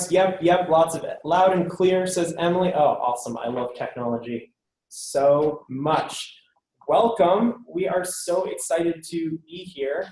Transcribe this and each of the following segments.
Yep, lots of it. Loud and clear, says Emily. Oh, awesome. I love technology so much. Welcome. We are so excited to be here.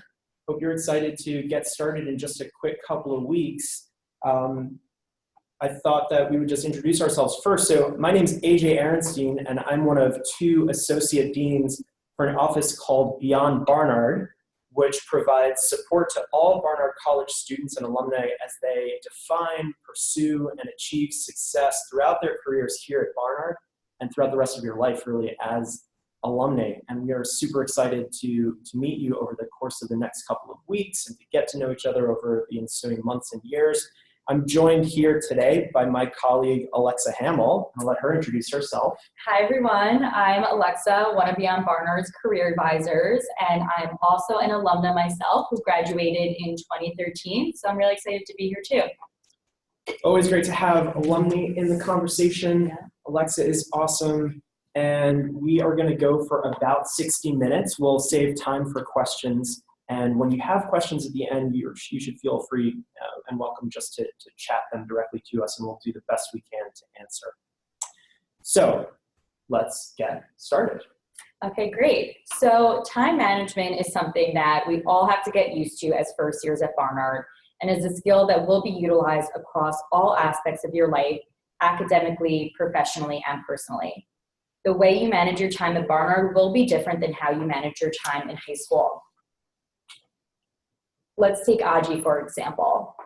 Hope you're excited to get started in just a quick couple of weeks. I thought that we would just introduce ourselves first. So my name is AJ Ehrenstein, and I'm one of two associate deans for an office called Beyond Barnard, which provides support to all Barnard College students and alumni as they define, pursue, and achieve success throughout their careers here at Barnard and throughout the rest of your life, really, as alumni. And we are super excited to meet you over the course of the next couple of weeks and to get to know each other over the ensuing months and years. I'm joined here today by my colleague, Alexa Hamill. I'll let her introduce herself. Hi, everyone. I'm Alexa, one of Beyond Barnard's career advisors, and I'm also an alumna myself who graduated in 2013, so I'm really excited to be here too. Always great to have alumni in the conversation. Yeah. Alexa is awesome, and we are going to go for about 60 minutes. We'll save time for questions. And when you have questions at the end, you should feel free and welcome just to chat them directly to us, and we'll do the best we can to answer. So let's get started. Okay, great. So time management is something that we all have to get used to as first years at Barnard, and is a skill that will be utilized across all aspects of your life, academically, professionally, and personally. The way you manage your time at Barnard will be different than how you manage your time in high school. Let's take Aji, for example.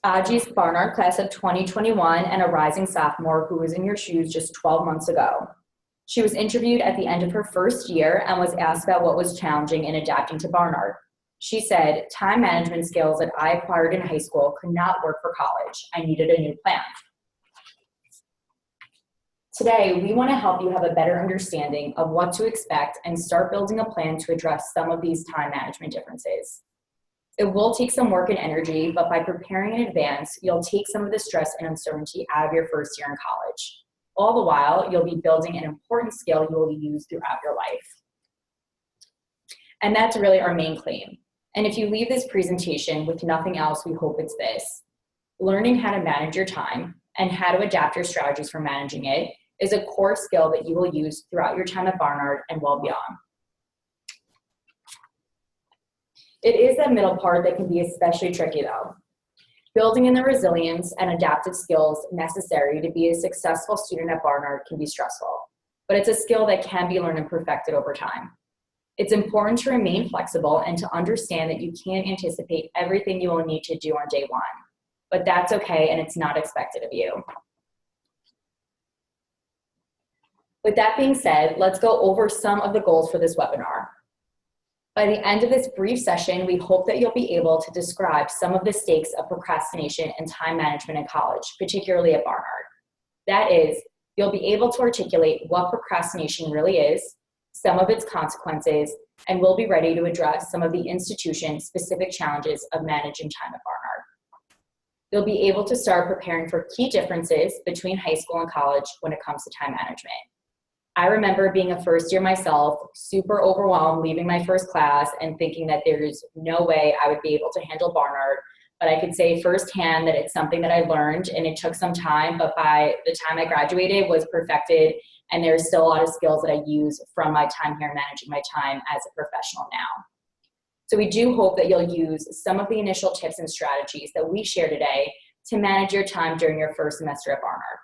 Aji's Barnard class of 2021 and a rising sophomore who was in your shoes just 12 months ago. She was interviewed at the end of her first year and was asked about what was challenging in adapting to Barnard. She said, "Time management skills that I acquired in high school could not work for college. I needed a new plan." Today, we want to help you have a better understanding of what to expect and start building a plan to address some of these time management differences. It will take some work and energy, but by preparing in advance, you'll take some of the stress and uncertainty out of your first year in college. All the while, you'll be building an important skill you will use throughout your life. And that's really our main claim. And if you leave this presentation with nothing else, we hope it's this. Learning how to manage your time and how to adapt your strategies for managing it is a core skill that you will use throughout your time at Barnard and well beyond. It is that middle part that can be especially tricky though. Building in the resilience and adaptive skills necessary to be a successful student at Barnard can be stressful, but it's a skill that can be learned and perfected over time. It's important to remain flexible and to understand that you can't anticipate everything you will need to do on day one, but that's okay and it's not expected of you. With that being said, let's go over some of the goals for this webinar. By the end of this brief session, we hope that you'll be able to describe some of the stakes of procrastination and time management in college, particularly at Barnard. That is, you'll be able to articulate what procrastination really is, some of its consequences, and we'll be ready to address some of the institution-specific challenges of managing time at Barnard. You'll be able to start preparing for key differences between high school and college when it comes to time management. I remember being a first year myself, super overwhelmed leaving my first class and thinking that there's no way I would be able to handle Barnard, but I could say firsthand that it's something that I learned and it took some time, but by the time I graduated, it was perfected, and there's still a lot of skills that I use from my time here managing my time as a professional now. So we do hope that you'll use some of the initial tips and strategies that we share today to manage your time during your first semester at Barnard.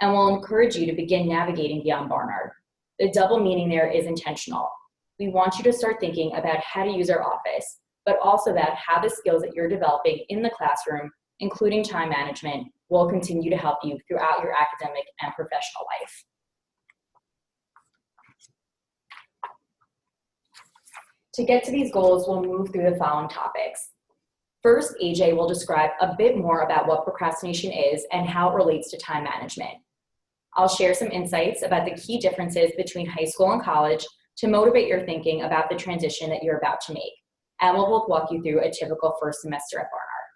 And we'll encourage you to begin navigating beyond Barnard. The double meaning there is intentional. We want you to start thinking about how to use our office, but also about how the skills that you're developing in the classroom, including time management, will continue to help you throughout your academic and professional life. To get to these goals, we'll move through the following topics. First, AJ will describe a bit more about what procrastination is and how it relates to time management. I'll share some insights about the key differences between high school and college to motivate your thinking about the transition that you're about to make, and we'll both walk you through a typical first semester at Barnard.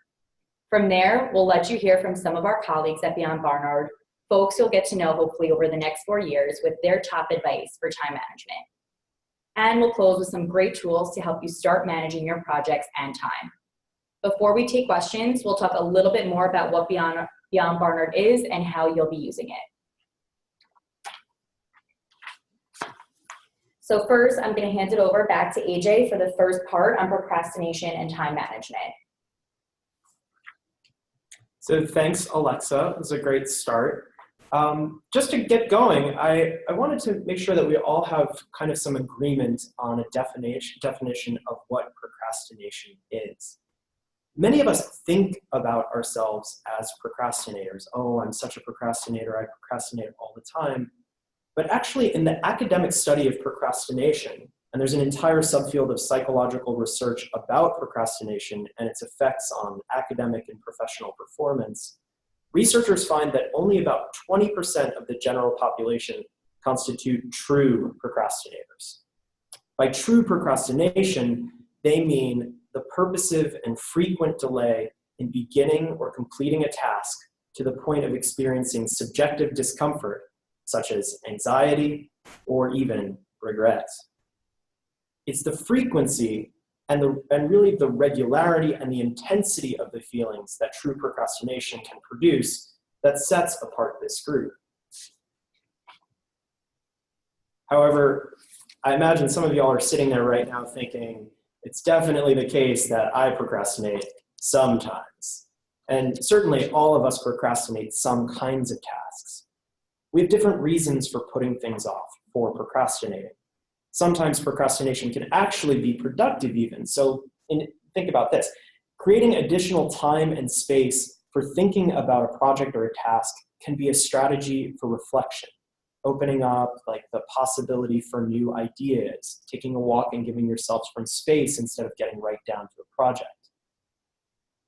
From there, we'll let you hear from some of our colleagues at Beyond Barnard, folks you'll get to know hopefully over the next 4 years with their top advice for time management. And we'll close with some great tools to help you start managing your projects and time. Before we take questions, we'll talk a little bit more about what Beyond Barnard is and how you'll be using it. So first, I'm going to hand it over back to AJ for the first part on procrastination and time management. So thanks, Alexa. It was a great start. Just to get going, I wanted to make sure that we all have kind of some agreement on a definition of what procrastination is. Many of us think about ourselves as procrastinators. Oh, I'm such a procrastinator, I procrastinate all the time. But actually, in the academic study of procrastination, and there's an entire subfield of psychological research about procrastination and its effects on academic and professional performance, researchers find that only about 20% of the general population constitute true procrastinators. By true procrastination, they mean the purposive and frequent delay in beginning or completing a task to the point of experiencing subjective discomfort, such as anxiety or even regret. It's the frequency and really the regularity and the intensity of the feelings that true procrastination can produce that sets apart this group. However, I imagine some of y'all are sitting there right now thinking, it's definitely the case that I procrastinate sometimes. And certainly all of us procrastinate some kinds of tasks. We have different reasons for putting things off, for procrastinating. Sometimes procrastination can actually be productive even. So think about this. Creating additional time and space for thinking about a project or a task can be a strategy for reflection, opening up like the possibility for new ideas, taking a walk and giving yourself some space instead of getting right down to a project.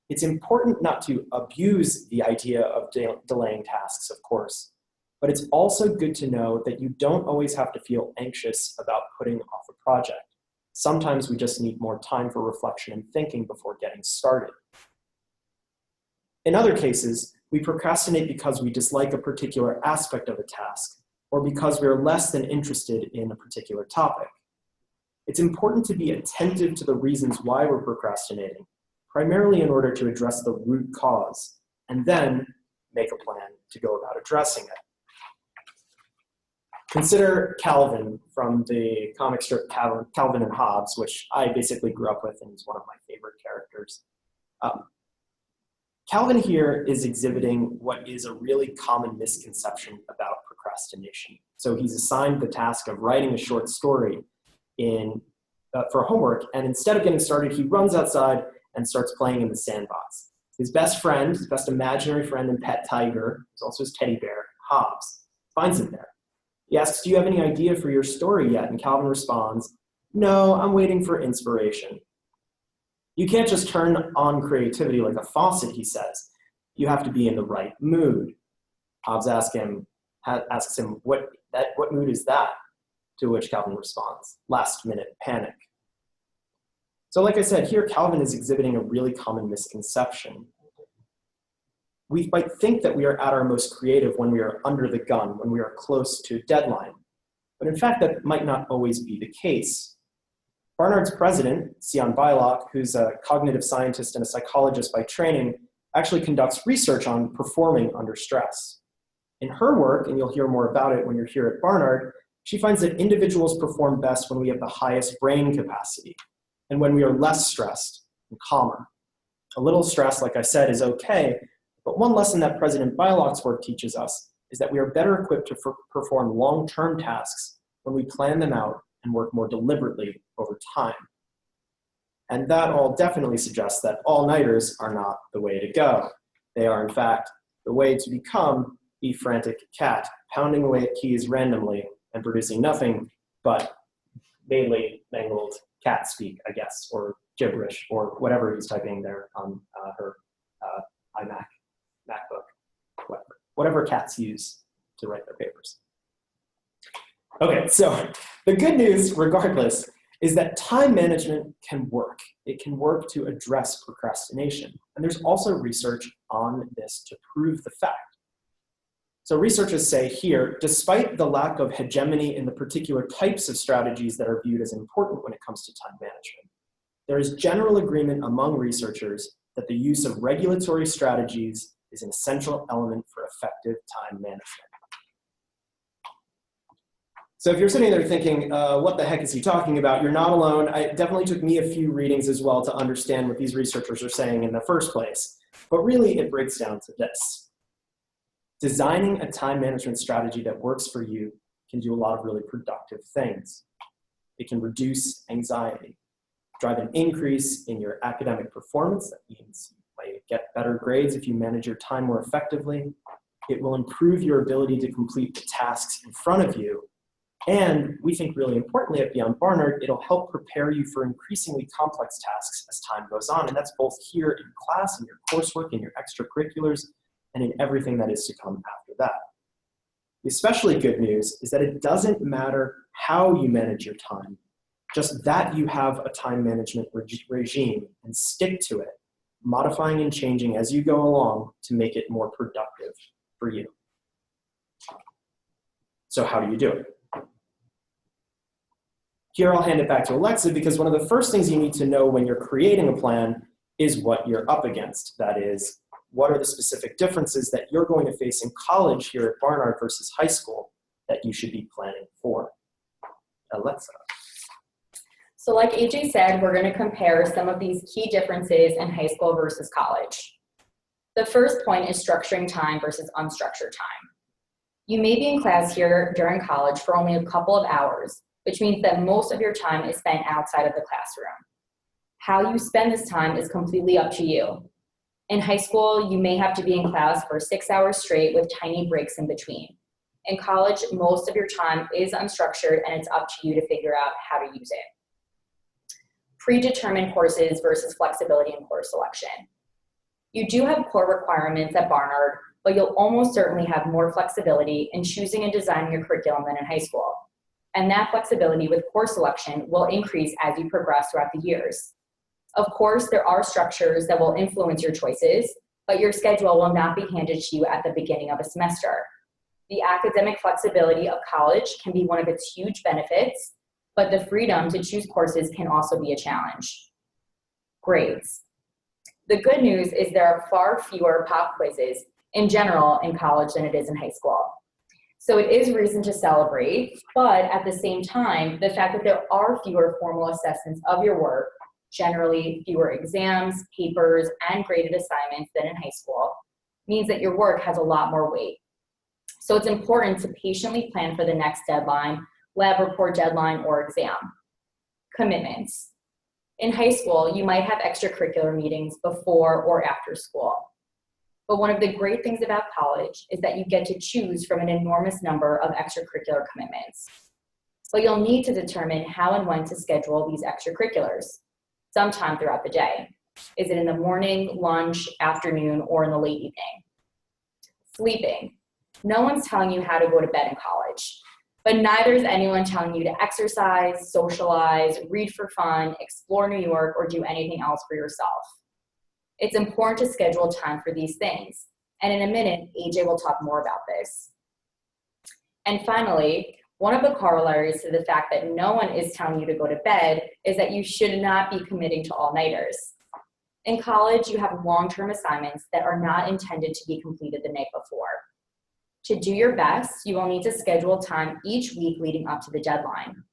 It's important not to abuse the idea of delaying tasks, of course, but it's also good to know that you don't always have to feel anxious about putting off a project. Sometimes we just need more time for reflection and thinking before getting started. In other cases, we procrastinate because we dislike a particular aspect of a task, or because we are less than interested in a particular topic. It's important to be attentive to the reasons why we're procrastinating, primarily in order to address the root cause, and then make a plan to go about addressing it. Consider Calvin from the comic strip Calvin and Hobbes, which I basically grew up with and is one of my favorite characters. Calvin here is exhibiting what is a really common misconception about procrastination. So he's assigned the task of writing a short story for homework, and instead of getting started, he runs outside and starts playing in the sandbox. His best friend, his best imaginary friend and pet tiger, who's also his teddy bear, Hobbes, finds him there. He asks, "Do you have any idea for your story yet?" And Calvin responds, "No, I'm waiting for inspiration." You can't just turn on creativity like a faucet, he says. You have to be in the right mood. Hobbes asks him, what mood is that? To which Calvin responds, last-minute panic. So like I said, here Calvin is exhibiting a really common misconception. We might think that we are at our most creative when we are under the gun, when we are close to a deadline. But in fact, that might not always be the case. Barnard's president, Sion Beilock, who's a cognitive scientist and a psychologist by training, actually conducts research on performing under stress. In her work, and you'll hear more about it when you're here at Barnard, she finds that individuals perform best when we have the highest brain capacity and when we are less stressed and calmer. A little stress, like I said, is okay, but one lesson that President Beilock's work teaches us is that we are better equipped to perform long-term tasks when we plan them out and work more deliberately over time. And that all definitely suggests that all-nighters are not the way to go. They are, in fact, the way to become a frantic cat, pounding away at keys randomly and producing nothing but mainly mangled cat speak, I guess, or gibberish, or whatever he's typing there on her iMac, MacBook, whatever cats use to write their papers. Okay, so the good news, regardless, is that time management can work. It can work to address procrastination. And there's also research on this to prove the fact. So researchers say here, despite the lack of hegemony in the particular types of strategies that are viewed as important when it comes to time management, there is general agreement among researchers that the use of regulatory strategies is an essential element for effective time management. So if you're sitting there thinking, what the heck is he talking about? You're not alone. It definitely took me a few readings as well to understand what these researchers are saying in the first place. But really, it breaks down to this. Designing a time management strategy that works for you can do a lot of really productive things. It can reduce anxiety, drive an increase in your academic performance. That means you might get better grades if you manage your time more effectively. It will improve your ability to complete the tasks in front of you. And we think really importantly at Beyond Barnard, it'll help prepare you for increasingly complex tasks as time goes on. And that's both here in class, in your coursework, in your extracurriculars, and in everything that is to come after that. The especially good news is that it doesn't matter how you manage your time, just that you have a time management regime and stick to it, modifying and changing as you go along to make it more productive for you. So how do you do it? Here I'll hand it back to Alexa because one of the first things you need to know when you're creating a plan is what you're up against. That is, what are the specific differences that you're going to face in college here at Barnard versus high school that you should be planning for? Alexa. So like AJ said, we're going to compare some of these key differences in high school versus college. The first point is structuring time versus unstructured time. You may be in class here during college for only a couple of hours, which means that most of your time is spent outside of the classroom. How you spend this time is completely up to you. In high school, you may have to be in class for 6 hours straight with tiny breaks in between. In college, most of your time is unstructured and it's up to you to figure out how to use it. Predetermined courses versus flexibility in course selection. You do have core requirements at Barnard, but you'll almost certainly have more flexibility in choosing and designing your curriculum than in high school. And that flexibility with course selection will increase as you progress throughout the years. Of course, there are structures that will influence your choices, but your schedule will not be handed to you at the beginning of a semester. The academic flexibility of college can be one of its huge benefits, but the freedom to choose courses can also be a challenge. Grades. The good news is there are far fewer pop quizzes in general in college than it is in high school. So it is reason to celebrate, but at the same time, the fact that there are fewer formal assessments of your work, generally fewer exams, papers, and graded assignments than in high school, means that your work has a lot more weight. So it's important to patiently plan for the next deadline, lab report deadline, or exam. Commitments. In high school, you might have extracurricular meetings before or after school. But one of the great things about college is that you get to choose from an enormous number of extracurricular commitments. So you'll need to determine how and when to schedule these extracurriculars, sometime throughout the day. Is it in the morning, lunch, afternoon, or in the late evening? Sleeping. No one's telling you how to go to bed in college, but neither is anyone telling you to exercise, socialize, read for fun, explore New York, or do anything else for yourself. It's important to schedule time for these things. And in a minute, AJ will talk more about this. And finally, one of the corollaries to the fact that no one is telling you to go to bed is that you should not be committing to all-nighters. In college, you have long-term assignments that are not intended to be completed the night before. To do your best, you will need to schedule time each week leading up to the deadline.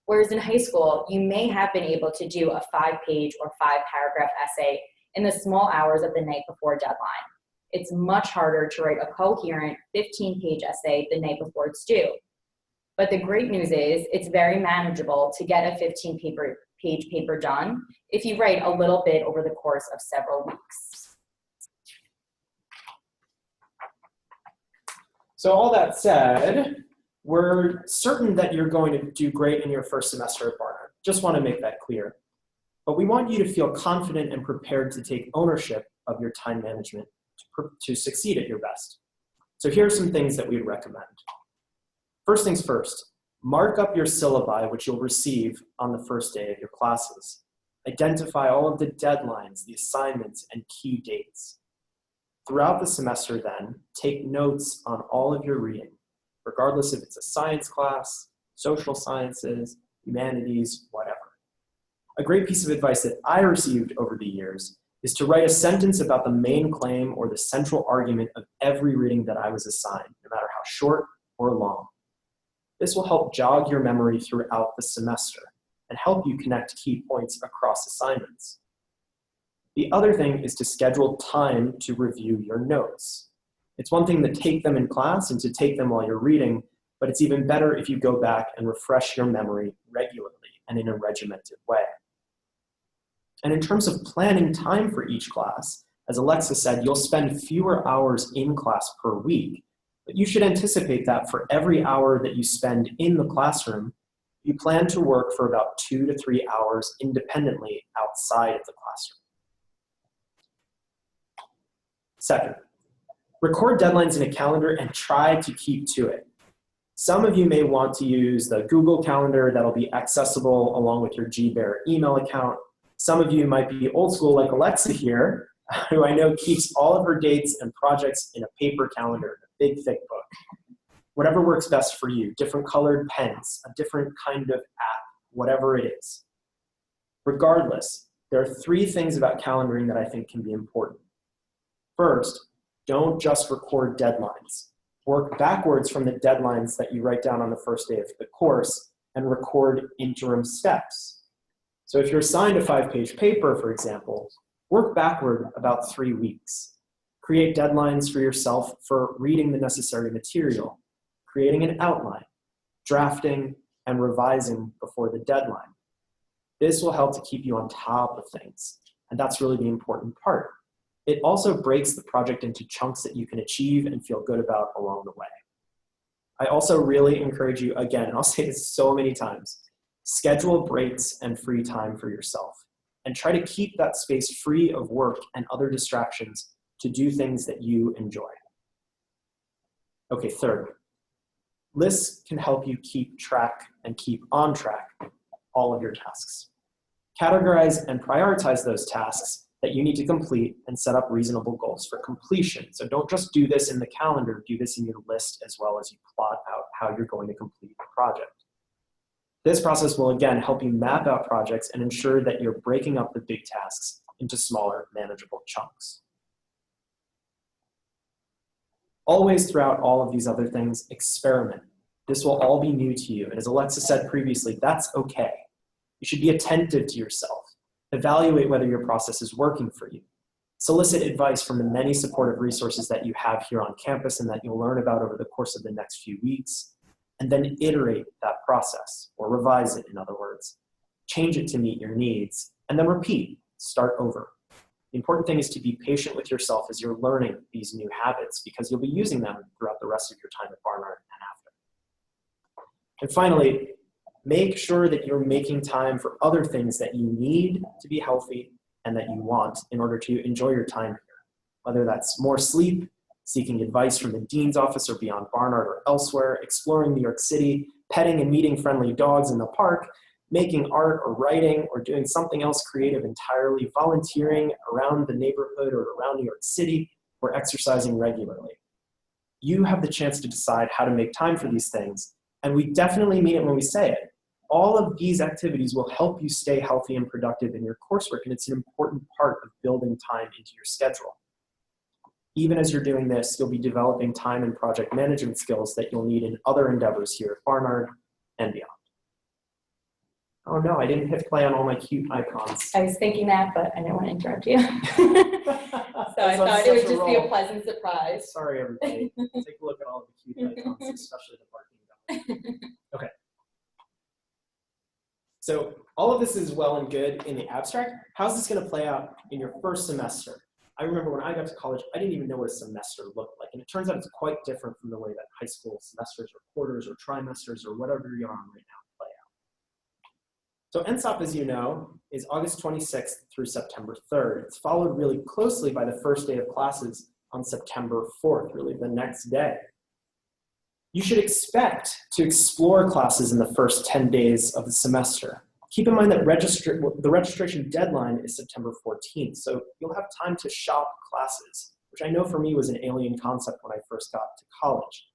Whereas in high school, you may have been able to do a 5-page or 5-paragraph essay in the small hours of the night before deadline. It's much harder to write a coherent 15-page essay the night before it's due. But the great news is it's very manageable to get a 15-page paper done if you write a little bit over the course of several weeks. So all that said, we're certain that you're going to do great in your first semester at Barnard. Just want to make that clear. But we want you to feel confident and prepared to take ownership of your time management to succeed at your best. So here are some things that we'd recommend. First things first, mark up your syllabi, which you'll receive on the first day of your classes. Identify all of the deadlines, the assignments, and key dates. Throughout the semester then, take notes on all of your reading, regardless if it's a science class, social sciences, humanities, whatever. A great piece of advice that I received over the years is to write a sentence about the main claim or the central argument of every reading that I was assigned, no matter how short or long. This will help jog your memory throughout the semester and help you connect key points across assignments. The other thing is to schedule time to review your notes. It's one thing to take them in class and to take them while you're reading, but it's even better if you go back and refresh your memory regularly and in a regimented way. And in terms of planning time for each class, as Alexa said, you'll spend fewer hours in class per week, but you should anticipate that for every hour that you spend in the classroom, you plan to work for about 2 to 3 hours independently outside of the classroom. Second, record deadlines in a calendar and try to keep to it. Some of you may want to use the Google Calendar that'll be accessible along with your GBear email account. Some of you might be old school like Alexa here, who I know keeps all of her dates and projects in a paper calendar, a big thick book. Whatever works best for you, different colored pens, a different kind of app, whatever it is. Regardless, there are 3 things about calendaring that I think can be important. First, don't just record deadlines. Work backwards from the deadlines that you write down on the first day of the course and record interim steps. So if you're assigned a 5-page paper, for example, work backward about 3 weeks. Create deadlines for yourself for reading the necessary material, creating an outline, drafting, and revising before the deadline. This will help to keep you on top of things, and that's really the important part. It also breaks the project into chunks that you can achieve and feel good about along the way. I also really encourage you, again, and I'll say this so many times, schedule breaks and free time for yourself, and try to keep that space free of work and other distractions to do things that you enjoy. Okay, third, lists can help you keep track and keep on track all of your tasks. Categorize and prioritize those tasks that you need to complete and set up reasonable goals for completion. So don't just do this in the calendar, do this in your list as well as you plot out how you're going to complete the project. This process will again help you map out projects and ensure that you're breaking up the big tasks into smaller, manageable chunks. Always throughout all of these other things, experiment. This will all be new to you. And as Alexa said previously, that's okay. You should be attentive to yourself. Evaluate whether your process is working for you. Solicit advice from the many supportive resources that you have here on campus and that you'll learn about over the course of the next few weeks. And then iterate that process, or revise it, in other words. Change it to meet your needs, and then repeat, start over. The important thing is to be patient with yourself as you're learning these new habits, because you'll be using them throughout the rest of your time at Barnard and after. And finally, make sure that you're making time for other things that you need to be healthy and that you want in order to enjoy your time here. Whether that's more sleep, seeking advice from the dean's office or Beyond Barnard or elsewhere, exploring New York City, petting and meeting friendly dogs in the park, making art or writing or doing something else creative entirely, volunteering around the neighborhood or around New York City, or exercising regularly. You have the chance to decide how to make time for these things, and we definitely mean it when we say it. All of these activities will help you stay healthy and productive in your coursework, and it's an important part of building time into your schedule. Even as you're doing this, you'll be developing time and project management skills that you'll need in other endeavors here at Barnard and beyond. Oh no, I didn't hit play on all my cute icons. I was thinking that, but I didn't want to interrupt you. So I thought it would just be a pleasant surprise. Sorry, everybody. Take a look at all the cute icons, especially the parking dog. Okay. So all of this is well and good in the abstract. How's this going to play out in your first semester? I remember when I got to college, I didn't even know what a semester looked like. And it turns out it's quite different from the way that high school semesters or quarters or trimesters or whatever you're on right now play out. So NSOP, as you know, is August 26th through September 3rd. It's followed really closely by the first day of classes on September 4th, really the next day. You should expect to explore classes in the first 10 days of the semester. Keep in mind that the registration deadline is September 14th, so you'll have time to shop classes. which I know for me was an alien concept when I first got to college.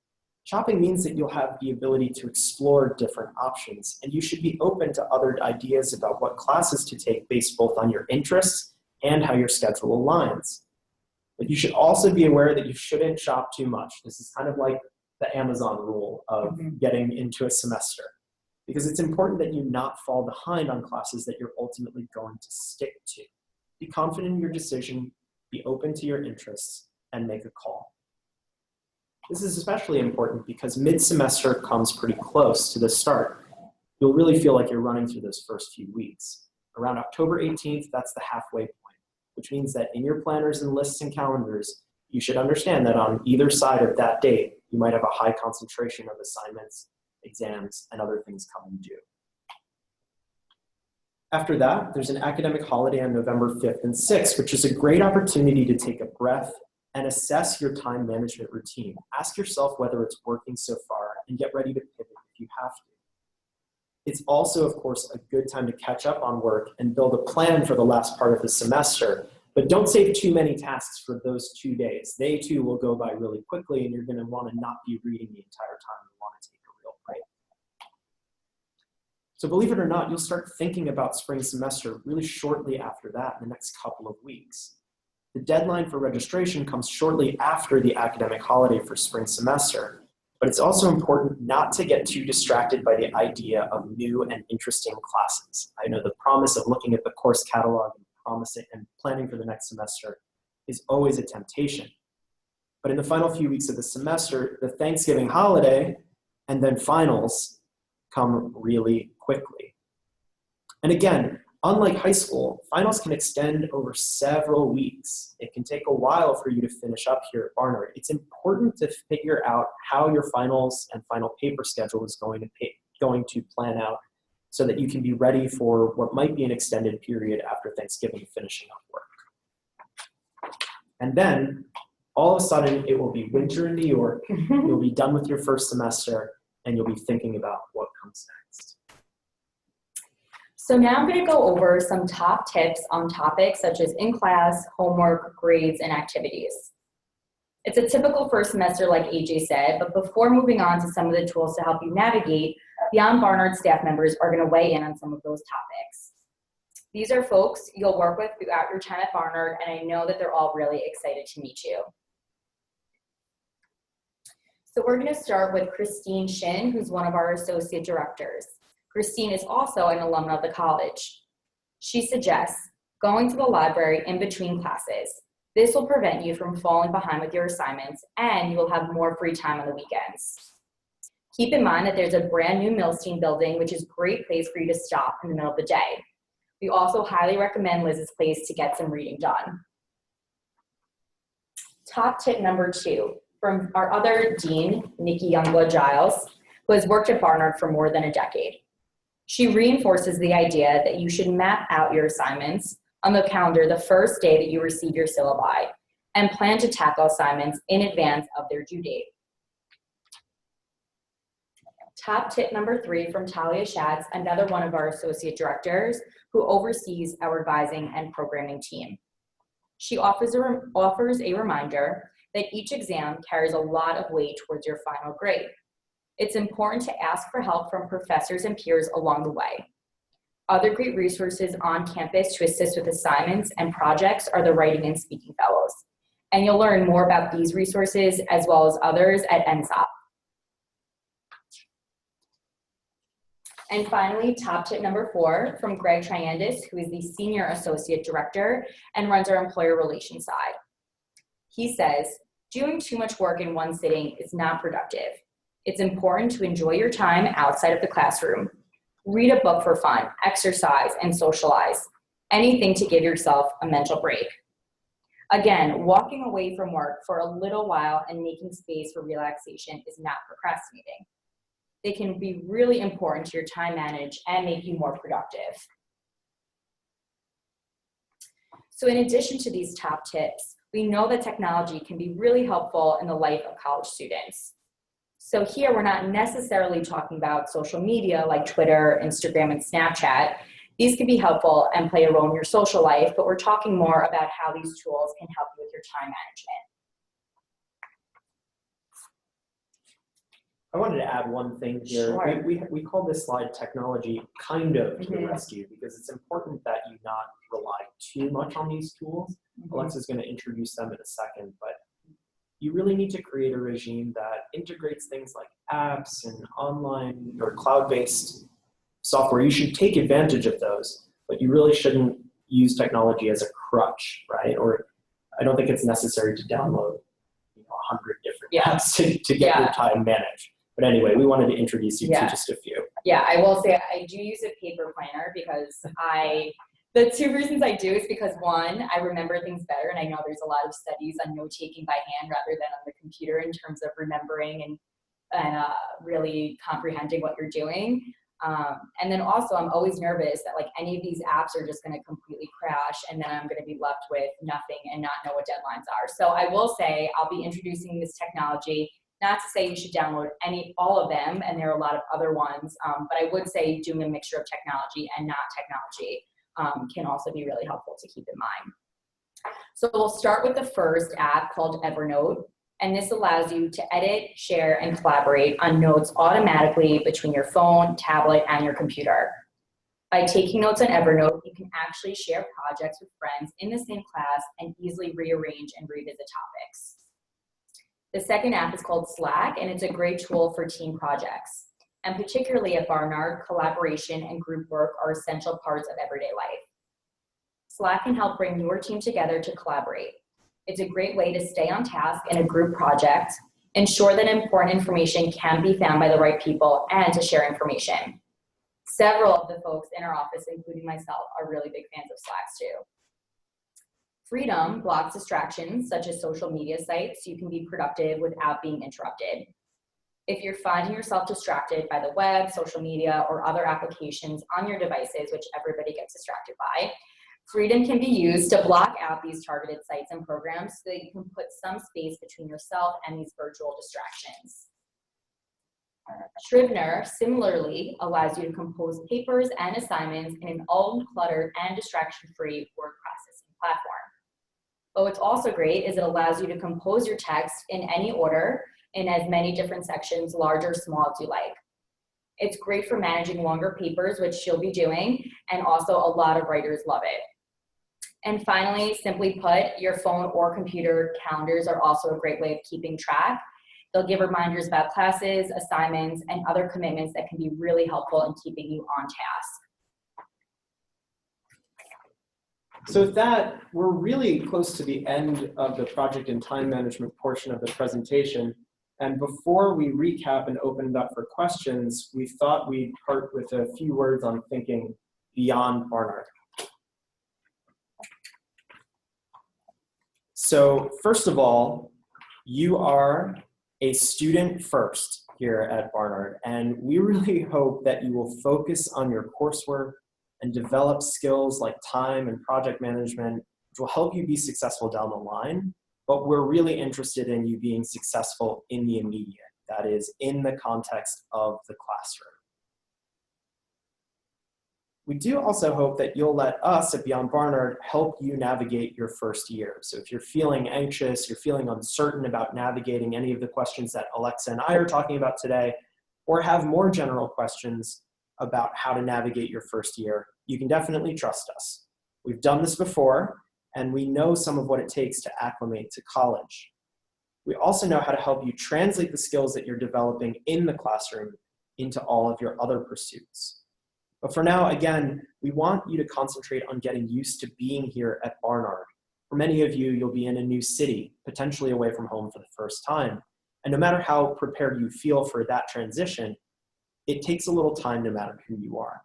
Shopping means that you'll have the ability to explore different options, and you should be open to other ideas about what classes to take based both on your interests and how your schedule aligns. But you should also be aware that you shouldn't shop too much. This is kind of like the Amazon rule of getting into a semester, because it's important that you not fall behind on classes that you're ultimately going to stick to. Be confident in your decision, be open to your interests, and make a call. This is especially important because mid-semester comes pretty close to the start. You'll really feel like you're running through those first few weeks. Around October 18th, that's the halfway point, which means that in your planners and lists and calendars, you should understand that on either side of that date, you might have a high concentration of assignments, exams, and other things coming due. After that, there's an academic holiday on November 5th and 6th, which is a great opportunity to take a breath and assess your time management routine. Ask yourself whether it's working so far and get ready to pivot if you have to. It's also, of course, a good time to catch up on work and build a plan for the last part of the semester, but don't save too many tasks for those 2 days. They too will go by really quickly and you're gonna wanna not be reading the entire time. You wanna take a real break. So believe it or not, you'll start thinking about spring semester really shortly after that in the next couple of weeks. The deadline for registration comes shortly after the academic holiday for spring semester, but it's also important not to get too distracted by the idea of new and interesting classes. I know the promise of looking at the course catalog and planning for the next semester is always a temptation. But in the final few weeks of the semester, the Thanksgiving holiday and then finals come really quickly. And again, unlike high school, finals can extend over several weeks. It can take a while for you to finish up here at Barnard. It's important to figure out how your finals and final paper schedule is going to plan out so that you can be ready for what might be an extended period after Thanksgiving finishing up work. And then, all of a sudden, it will be winter in New York, you'll be done with your first semester, and you'll be thinking about what comes next. So now I'm going to go over some top tips on topics such as in-class, homework, grades, and activities. It's a typical first semester like AJ said, but before moving on to some of the tools to help you navigate, Beyond Barnard staff members are going to weigh in on some of those topics. These are folks you'll work with throughout your time at Barnard, and I know that they're all really excited to meet you. So we're going to start with Christine Shin, who's one of our associate directors. Christine is also an alumna of the college. She suggests going to the library in between classes. This will prevent you from falling behind with your assignments, and you will have more free time on the weekends. Keep in mind that there's a brand new Milstein building, which is a great place for you to stop in the middle of the day. We also highly recommend Liz's place to get some reading done. Top tip number 2, from our other dean, Nikki Youngblood-Giles, who has worked at Barnard for more than a decade. She reinforces the idea that you should map out your assignments on the calendar the first day that you receive your syllabi and plan to tackle assignments in advance of their due date. Top tip number 3 from Talia Schatz, another one of our associate directors who oversees our advising and programming team. She offers a reminder that each exam carries a lot of weight towards your final grade. It's important to ask for help from professors and peers along the way. Other great resources on campus to assist with assignments and projects are the Writing and Speaking Fellows. And you'll learn more about these resources as well as others at NSOP. And finally, top tip number 4 from Greg Triandis, who is the Senior Associate Director and runs our employer relations side. He says, doing too much work in one sitting is not productive. It's important to enjoy your time outside of the classroom. Read a book for fun, exercise, and socialize. Anything to give yourself a mental break. Again, walking away from work for a little while and making space for relaxation is not procrastinating. They can be really important to your time management and make you more productive. So in addition to these top tips, we know that technology can be really helpful in the life of college students. So here we're not necessarily talking about social media like Twitter, Instagram, and Snapchat. These can be helpful and play a role in your social life, but we're talking more about how these tools can help you with your time management. I wanted to add one thing here. Sure. We call this slide technology kind of to the Mhm. rescue, because it's important that you not rely too much on these tools. Alexa's going to introduce them in a second, but you really need to create a regime that integrates things like apps and online or cloud-based software. You should take advantage of those, but you really shouldn't use technology as a crutch, right? Or I don't think it's necessary to download 100 different apps to get your time managed. But anyway, we wanted to introduce you to just a few. Yeah, I will say I do use a paper planner because the two reasons I do is because one, I remember things better, and I know there's a lot of studies on note-taking by hand rather than on the computer in terms of remembering and really comprehending what you're doing. And then also I'm always nervous that like any of these apps are just going to completely crash and then I'm going to be left with nothing and not know what deadlines are. So I will say I'll be introducing this technology, not to say you should download all of them, and there are a lot of other ones, but I would say doing a mixture of technology and not technology can also be really helpful to keep in mind. So we'll start with the first app called Evernote. And this allows you to edit, share, and collaborate on notes automatically between your phone, tablet, and your computer. By taking notes on Evernote, you can actually share projects with friends in the same class and easily rearrange and revisit topics. The second app is called Slack, and it's a great tool for team projects. And particularly at Barnard, collaboration and group work are essential parts of everyday life. Slack can help bring your team together to collaborate. It's a great way to stay on task in a group project, ensure that important information can be found by the right people, and to share information. Several of the folks in our office, including myself, are really big fans of Slack too. Freedom blocks distractions such as social media sites so you can be productive without being interrupted. If you're finding yourself distracted by the web, social media, or other applications on your devices, which everybody gets distracted by, Freedom can be used to block out these targeted sites and programs so that you can put some space between yourself and these virtual distractions. Scrivener similarly allows you to compose papers and assignments in an uncluttered and distraction-free word processing platform. But what's also great is it allows you to compose your text in any order in as many different sections, large or small, as you like. It's great for managing longer papers, which you'll be doing, and also a lot of writers love it. And finally, simply put, your phone or computer calendars are also a great way of keeping track. They'll give reminders about classes, assignments, and other commitments that can be really helpful in keeping you on task. So with that, we're really close to the end of the project and time management portion of the presentation. And before we recap and open it up for questions, we thought we'd part with a few words on thinking beyond Barnard. So first of all, you are a student first here at Barnard, and we really hope that you will focus on your coursework and develop skills like time and project management, which will help you be successful down the line. But we're really interested in you being successful in the immediate, that is, in the context of the classroom. We do also hope that you'll let us at Beyond Barnard help you navigate your first year. So if you're feeling anxious, you're feeling uncertain about navigating any of the questions that Alexa and I are talking about today, or have more general questions about how to navigate your first year, you can definitely trust us. We've done this before, and we know some of what it takes to acclimate to college. We also know how to help you translate the skills that you're developing in the classroom into all of your other pursuits. But for now, again, we want you to concentrate on getting used to being here at Barnard. For many of you, you'll be in a new city, potentially away from home for the first time. And no matter how prepared you feel for that transition, it takes a little time no matter who you are.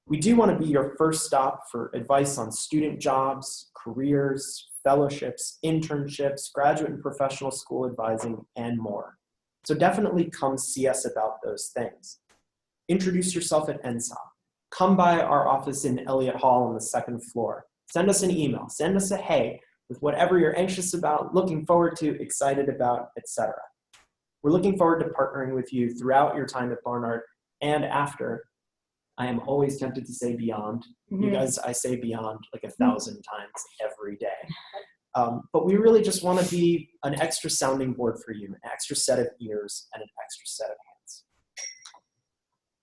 We do want to be your first stop for advice on student jobs, careers, fellowships, internships, graduate and professional school advising, and more. So definitely come see us about those things. Introduce yourself at NSOP. Come by our office in Elliott Hall on the second floor. Send us an email, send us a hey with whatever you're anxious about, looking forward to, excited about, etc. We're looking forward to partnering with you throughout your time at Barnard and after. I am always tempted to say Beyond. You guys, I say Beyond like 1,000 times every day. But we really just want to be an extra sounding board for you, an extra set of ears and an extra set of hands.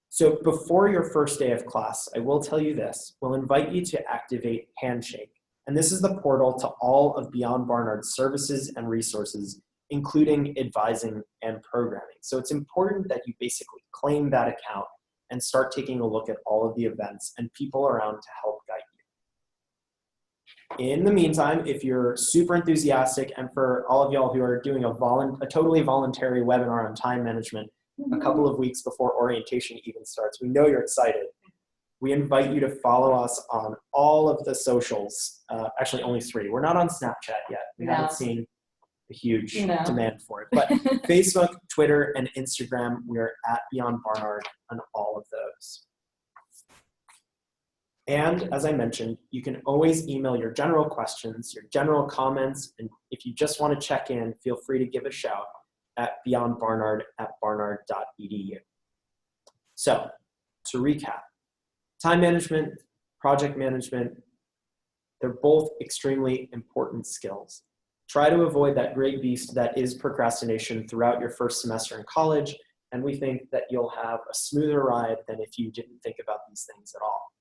So before your first day of class, I will tell you this. We'll invite you to activate Handshake. And this is the portal to all of Beyond Barnard's services and resources, including advising and programming. So it's important that you basically claim that account and start taking a look at all of the events and people around to help guide you. In the meantime, if you're super enthusiastic, and for all of y'all who are doing a totally voluntary webinar on time management a couple of weeks before orientation even starts, we know you're excited. We invite you to follow us on all of the socials. Actually, only 3. We're not on Snapchat yet. We haven't seen a huge demand for it. But Facebook, Twitter, and Instagram, we're at Beyond Barnard on all of those. And as I mentioned, you can always email your general questions, your general comments, and if you just want to check in, feel free to give a shout at beyondbarnard@barnard.edu. So, to recap, time management, project management, they're both extremely important skills. Try to avoid that great beast that is procrastination throughout your first semester in college, and we think that you'll have a smoother ride than if you didn't think about these things at all.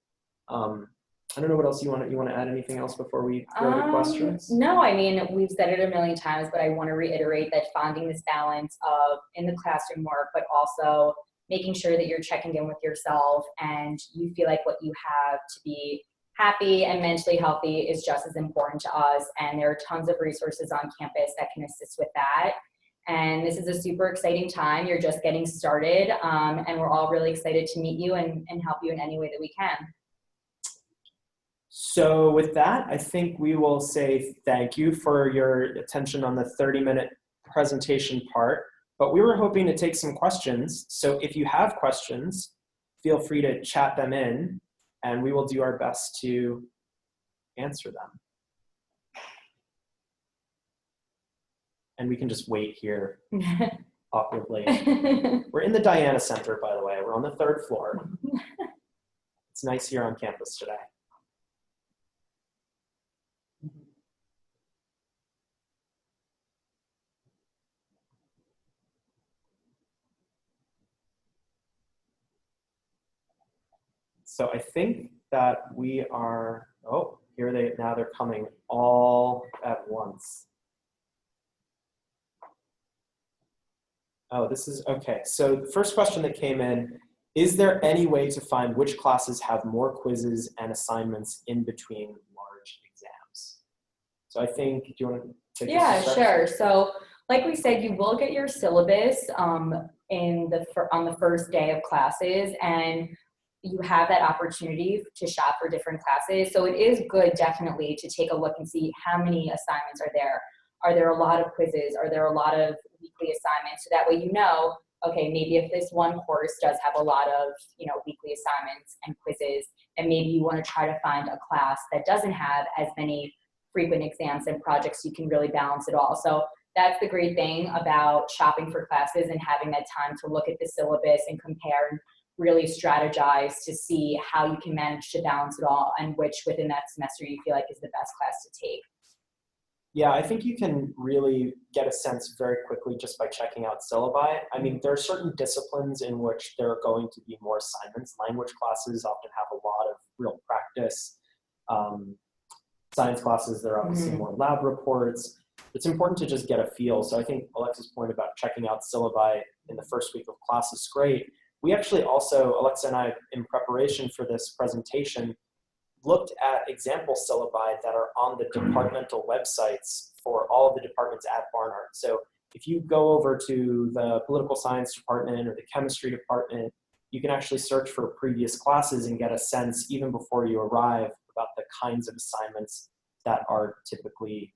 I don't know what else you want to add. Anything else before we go to questions? No, I mean, we've said it a million times, but I want to reiterate that finding this balance of in the classroom work, but also making sure that you're checking in with yourself and you feel like what you have to be happy and mentally healthy is just as important to us. And there are tons of resources on campus that can assist with that. And this is a super exciting time. You're just getting started, and we're all really excited to meet you and help you in any way that we can. So with that, I think we will say thank you for your attention on the 30-minute presentation part, but we were hoping to take some questions. So if you have questions, feel free to chat them in, and we will do our best to answer them. And we can just wait here awkwardly. We're in the Diana Center, by the way. We're on the 3rd floor. It's nice here on campus today. So I think that we are, oh, now they're coming all at once. Oh, this is, okay. So the first question that came in, is there any way to find which classes have more quizzes and assignments in between large exams? So I think, do you want to take this? Yeah, sure. So like we said, you will get your syllabus on the first day of classes, and you have that opportunity to shop for different classes. So it is good definitely to take a look and see how many assignments are there. Are there a lot of quizzes? Are there a lot of weekly assignments? So that way you know, okay, maybe if this one course does have a lot of, weekly assignments and quizzes, and maybe you want to try to find a class that doesn't have as many frequent exams and projects, you can really balance it all. So that's the great thing about shopping for classes and having that time to look at the syllabus and compare and really strategize to see how you can manage to balance it all and which within that semester you feel like is the best class to take. Yeah, I think you can really get a sense very quickly just by checking out syllabi. I mean, there are certain disciplines in which there are going to be more assignments. Language classes often have a lot of real practice. Science classes, there are obviously more lab reports. It's important to just get a feel. So I think Alexa's point about checking out syllabi in the first week of class is great. We actually also, Alexa and I, in preparation for this presentation, looked at example syllabi that are on the departmental websites for all of the departments at Barnard. So if you go over to the political science department or the chemistry department, you can actually search for previous classes and get a sense even before you arrive about the kinds of assignments that are typically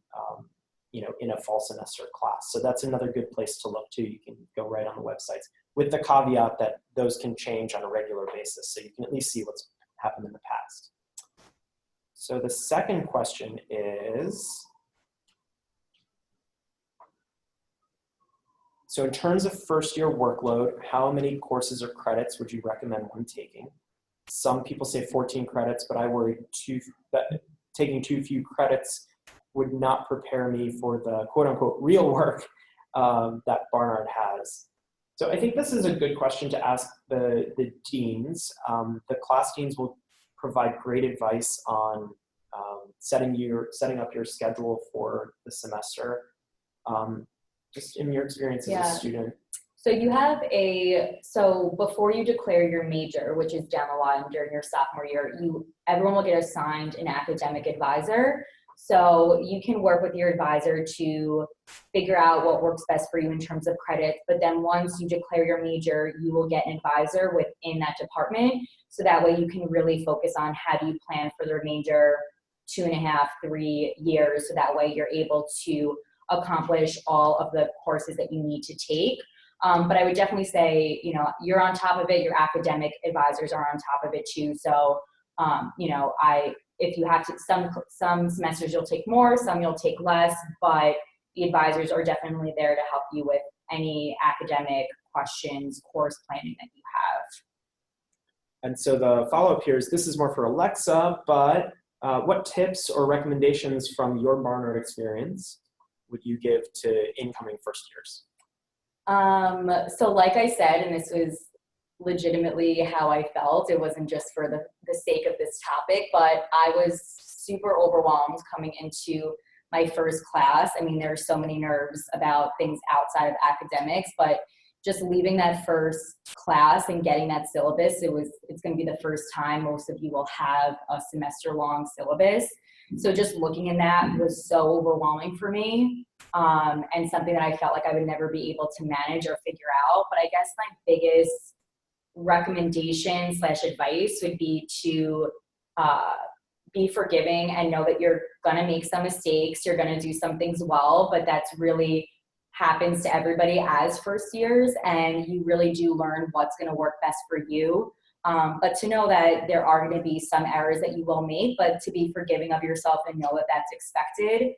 in a fall semester class. So that's another good place to look too. You can go right on the websites with the caveat that those can change on a regular basis. So you can at least see what's happened in the past. So the second question is, so in terms of first year workload, how many courses or credits would you recommend one taking? Some people say 14 credits, but I worry that taking too few credits would not prepare me for the quote-unquote real work that Barnard has. So I think this is a good question to ask the deans. The class deans will provide great advice on setting up your schedule for the semester. Just in your experience as a student. So you have so before you declare your major, which is down the line during your sophomore year, everyone will get assigned an academic advisor. So you can work with your advisor to figure out what works best for you in terms of credits. But then once you declare your major, you will get an advisor within that department. So that way you can really focus on how do you plan for the remainder 2.5, 3 years. So that way you're able to accomplish all of the courses that you need to take. But I would definitely say, you're on top of it. Your academic advisors are on top of it too. So, if you have to, some semesters you'll take more, some you'll take less, but the advisors are definitely there to help you with any academic questions, course planning that you have. And so the follow-up here is, this is more for Alexa, but what tips or recommendations from your Barnard experience would you give to incoming first years? So like I said, and this was legitimately how I felt, it wasn't just for the sake of this topic, but I was super overwhelmed coming into my first class. I mean, there are so many nerves about things outside of academics, but just leaving that first class and getting that syllabus, it's going to be the first time most of you will have a semester-long syllabus. So just looking in that was so overwhelming for me, and something that I felt like I would never be able to manage or figure out. But I guess my biggest recommendation / advice would be to be forgiving and know that you're going to make some mistakes, you're going to do some things well, but that's really happens to everybody as first years, and you really do learn what's going to work best for you. But to know that there are going to be some errors that you will make, but to be forgiving of yourself and know that that's expected.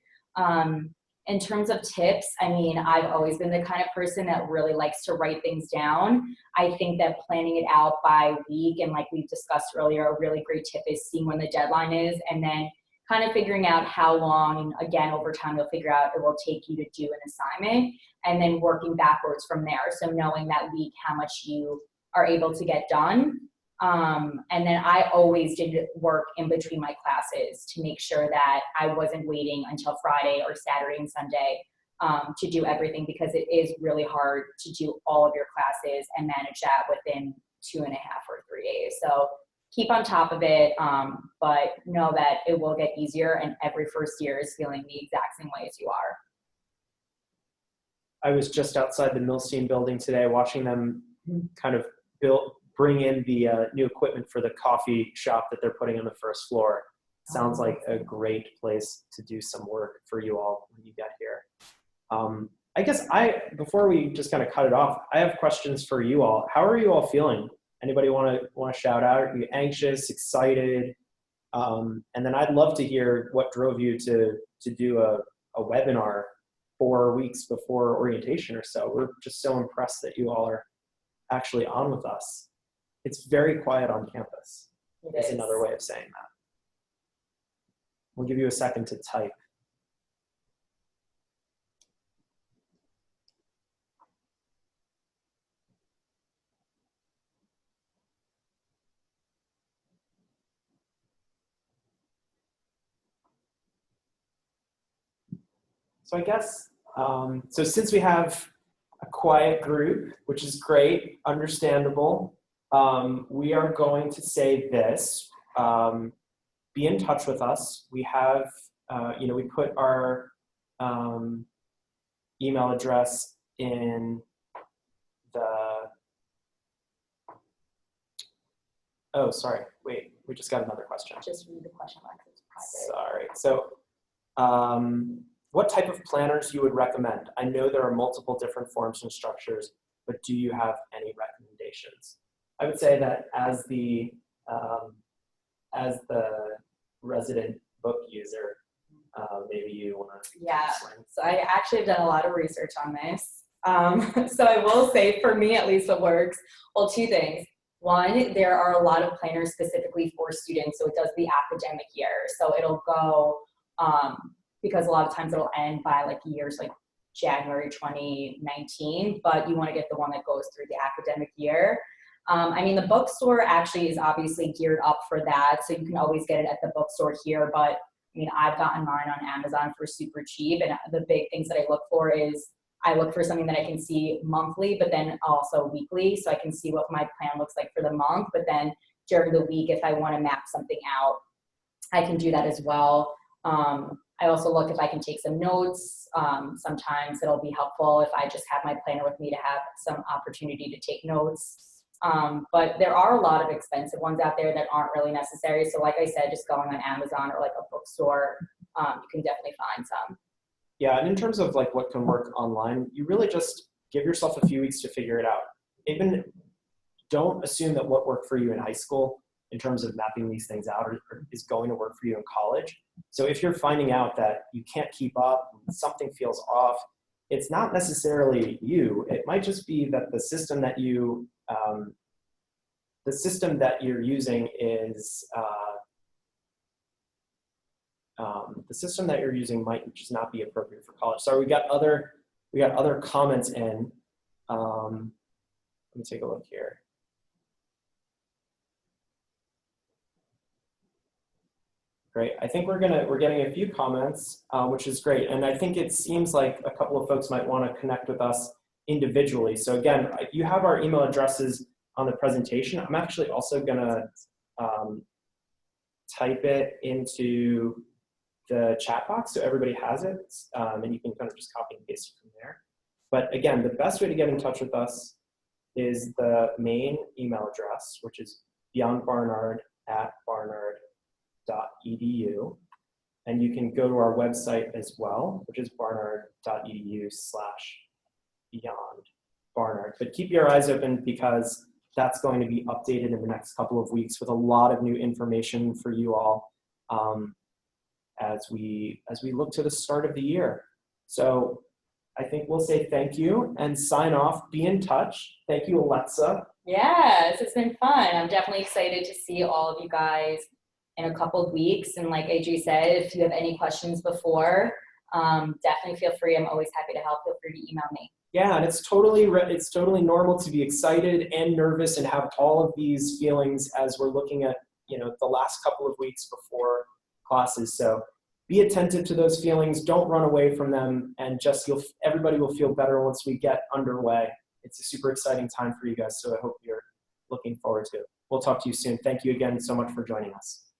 In terms of tips, I mean, I've always been the kind of person that really likes to write things down. I think that planning it out by week, and like we've discussed earlier, a really great tip is seeing when the deadline is, and then kind of figuring out how long, and again, over time, you'll figure out it will take you to do an assignment, and then working backwards from there. So knowing that week, how much you are able to get done. And then I always did work in between my classes to make sure that I wasn't waiting until Friday or Saturday and Sunday to do everything, because it is really hard to do all of your classes and manage that within 2.5 or 3 days. So keep on top of it, but know that it will get easier, and every first year is feeling the exact same way as you are. I was just outside the Milstein building today watching them kind of bring in the new equipment for the coffee shop that they're putting on the first floor. Sounds like a great place to do some work for you all when you get here. I guess before we just kind of cut it off, I have questions for you all. How are you all feeling? Anybody want to shout out? Are you anxious, excited? And then I'd love to hear what drove you to do a webinar 4 weeks before orientation or so. We're just so impressed that you all are actually on with us. It's very quiet on campus. Is another way of saying that. We'll give you a second to type. So I guess, so since we have a quiet group, which is great, understandable, we are going to say this, be in touch with us. We have, we put our email address in oh, sorry, wait, we just got another question. Just read the question like it's private. Sorry, so what type of planners you would recommend? I know there are multiple different forms and structures, but do you have any recommendations? I would say that as the resident book user, maybe you want to. Yeah, so I actually have done a lot of research on this. So I will say, for me at least, what works, well, 2 things. One, there are a lot of planners specifically for students, so it does the academic year. So it'll go, because a lot of times it'll end by like years like January 2019, but you want to get the one that goes through the academic year. I mean, the bookstore actually is obviously geared up for that, so you can always get it at the bookstore here, but I mean, I've gotten mine on Amazon for super cheap, and the big things that I look for is I look for something that I can see monthly, but then also weekly, so I can see what my plan looks like for the month, but then during the week, if I want to map something out, I can do that as well. I also look if I can take some notes. Sometimes it'll be helpful if I just have my planner with me to have some opportunity to take notes. But there are a lot of expensive ones out there that aren't really necessary. So like I said, just going on Amazon or like a bookstore, you can definitely find some. Yeah, and in terms of like what can work online, you really just give yourself a few weeks to figure it out. Even don't assume that what worked for you in high school in terms of mapping these things out is going to work for you in college. So if you're finding out that you can't keep up, something feels off, it's not necessarily you. It might just be that the system that you're using is the system that you're using might just not be appropriate for college. So we got other comments in. Let me take a look here. Great. I think we're getting a few comments, which is great. And I think it seems like a couple of folks might want to connect with us individually. So again, you have our email addresses on the presentation. I'm actually also going to type it into the chat box so everybody has it, and you can kind of just copy and paste it from there. But again, the best way to get in touch with us is the main email address, which is beyondbarnard@barnard.edu. And you can go to our website as well, which is barnard.edu/beyondbarnard. But keep your eyes open because that's going to be updated in the next couple of weeks with a lot of new information for you all as we look to the start of the year. So I think we'll say thank you and sign off. Be in touch. Thank you, Alexa. Yes, it's been fun. I'm definitely excited to see all of you guys in a couple of weeks. And like AJ said, if you have any questions before, definitely feel free. I'm always happy to help. Feel free to email me. Yeah, and it's totally normal to be excited and nervous and have all of these feelings as we're looking at the last couple of weeks before classes. So be attentive to those feelings. Don't run away from them, and everybody will feel better once we get underway. It's a super exciting time for you guys, so I hope you're looking forward to it. We'll talk to you soon. Thank you again so much for joining us.